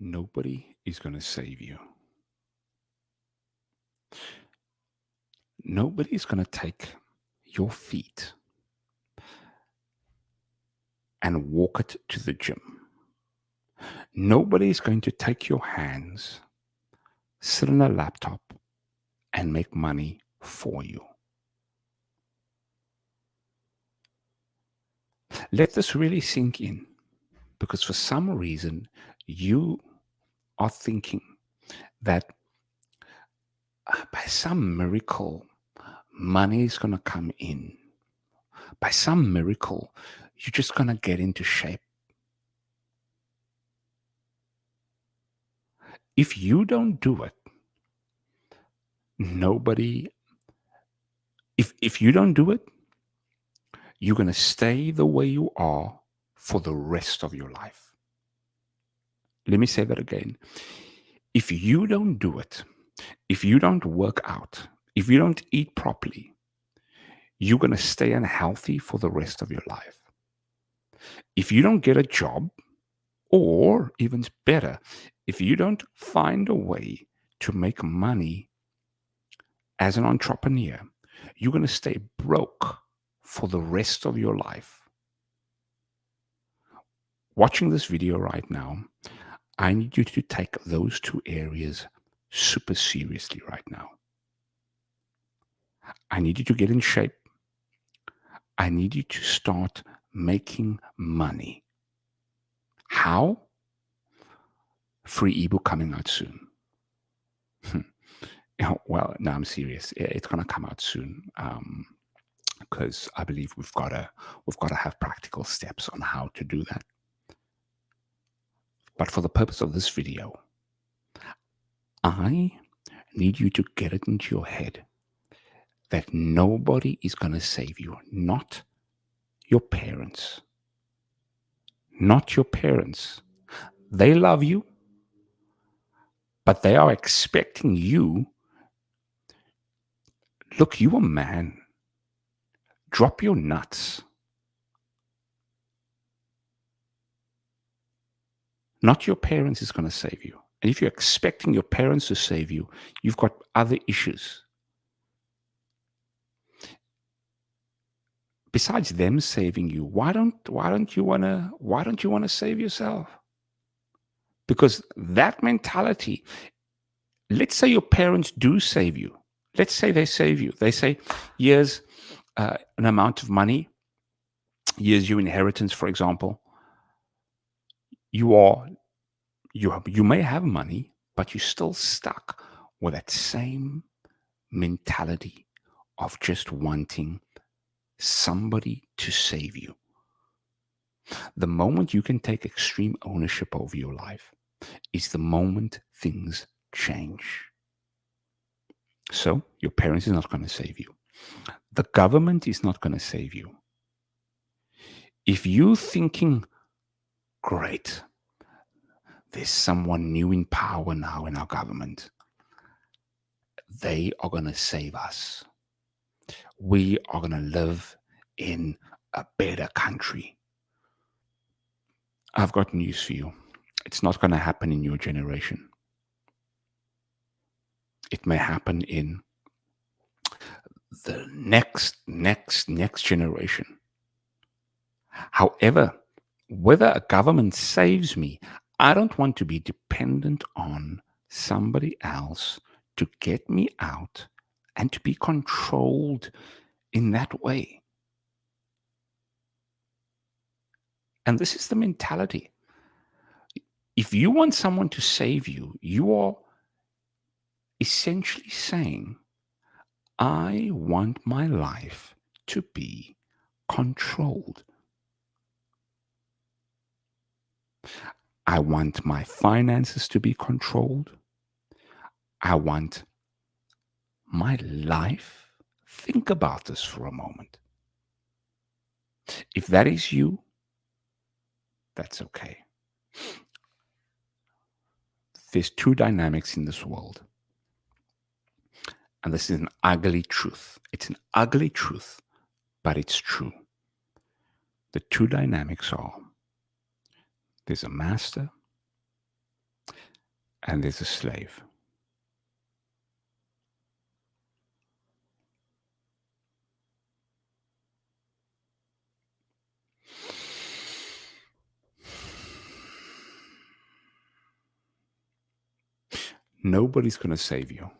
Nobody is going to save you. Nobody is going to take your feet and walk it to the gym. Nobody is going to take your hands, sit on a laptop, and make money for you. Let this really sink in because for some reason you are thinking that by some miracle, money is going to come in. By some miracle, you're just going to get into shape. If you don't do it, nobody, if you don't do it, you're going to stay the way you are for the rest of your life. Let me say that again. If you don't do it, if you don't work out, if you don't eat properly, you're going to stay unhealthy for the rest of your life. If you don't get a job, or even better, if you don't find a way to make money as an entrepreneur, you're going to stay broke for the rest of your life. Watching this video right now, I need you to take those two areas super seriously right now. I need you to get in shape. I need you to start making money. How? Free ebook coming out soon. Well, no, I'm serious. It's going to come out soon because I believe we've got to have practical steps on how to do that. But for the purpose of this video, I need you to get it into your head that nobody is going to save you, not your parents. Not your parents. They love you, but they are expecting you. Look, you a man. Drop your nuts. Not your parents is going to save you. And if you're expecting your parents to save you, you've got other issues. Besides them saving you, why don't you wanna save yourself? Because that mentality, let's say your parents do save you. Let's say they save you. They say, here's an amount of money, here's your inheritance, for example. You may have money, but you're still stuck with that same mentality of just wanting somebody to save you. The moment you can take extreme ownership over your life is the moment things change. So your parents is not going to save you. The government is not going to save you. If you're thinking, great, there's someone new in power now in our government, they are going to save us. We are going to live in a better country. I've got news for you. It's not going to happen in your generation. It may happen in the next generation. However, whether a government saves me, I don't want to be dependent on somebody else to get me out and to be controlled in that way. And this is the mentality. If you want someone to save you, you are essentially saying, I want my life to be controlled. I want my finances to be controlled. I want my life. Think about this for a moment. If that is you, that's okay. There's two dynamics in this world. And this is an ugly truth. It's an ugly truth, but it's true. The two dynamics are there's a master and there's a slave. Nobody's going to save you.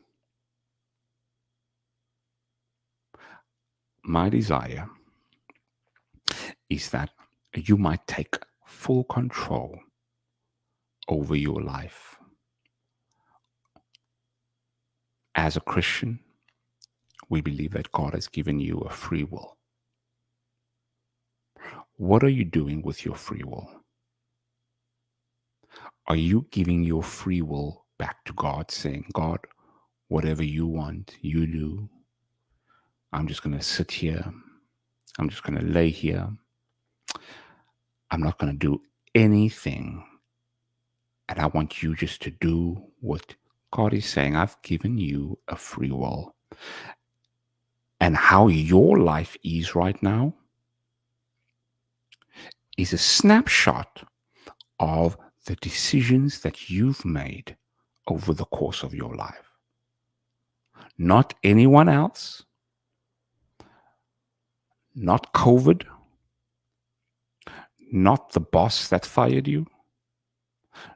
My desire is that you might take full control over your life. As a Christian, we believe that God has given you a free will. What are you doing with your free will? Are you giving your free will back to God, saying, God, whatever you want, you do. I'm just going to sit here. I'm just going to lay here. I'm not going to do anything. And I want you just to do what God is saying. I've given you a free will. And how your life is right now is a snapshot of the decisions that you've made over the course of your life. Not anyone else, not COVID, not the boss that fired you,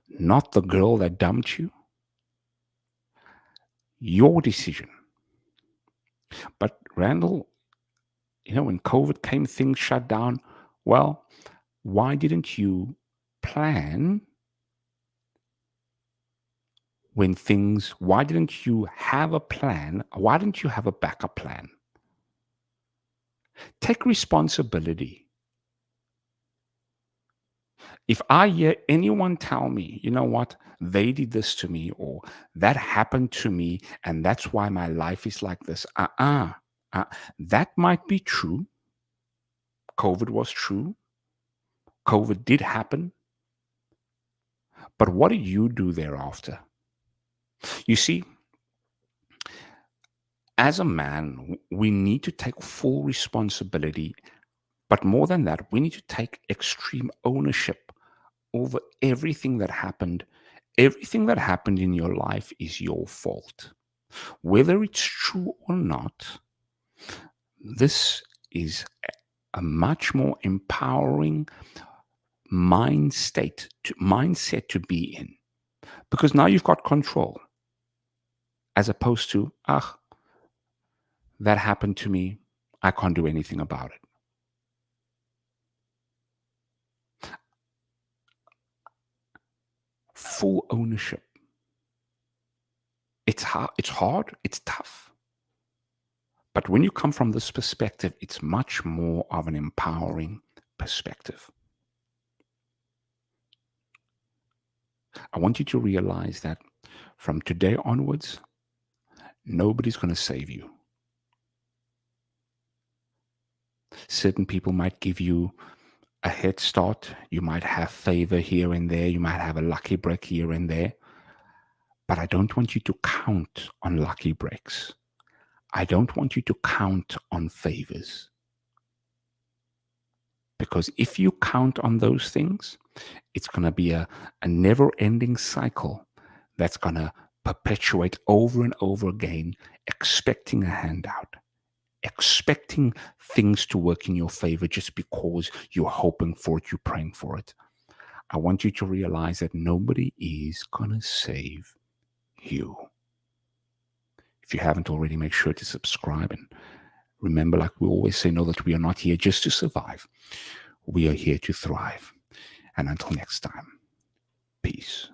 not the girl that dumped you. Your decision. But Randall, when COVID came, things shut down. Well, why didn't you plan why didn't you have a plan? Why didn't you have a backup plan? Take responsibility. If I hear anyone tell me, you know what, they did this to me or that happened to me and that's why my life is like this, that might be true. COVID was true. COVID did happen. But what do you do thereafter? You see, as a man, we need to take full responsibility. But more than that, we need to take extreme ownership over everything that happened. Everything that happened in your life is your fault. Whether it's true or not, this is a much more empowering mindset to be in. Because now you've got control. As opposed to, that happened to me. I can't do anything about it. Full ownership. It's hard, it's tough. But when you come from this perspective, it's much more of an empowering perspective. I want you to realize that from today onwards, nobody's going to save you. Certain people might give you a head start. You might have favor here and there. You might have a lucky break here and there. But I don't want you to count on lucky breaks. I don't want you to count on favors. Because if you count on those things, it's going to be a never-ending cycle that's going to perpetuate over and over again, expecting a handout, expecting things to work in your favor just because you're hoping for it, you're praying for it. I want you to realize that nobody is going to save you. If you haven't already, make sure to subscribe. And remember, like we always say, know that we are not here just to survive. We are here to thrive. And until next time, peace.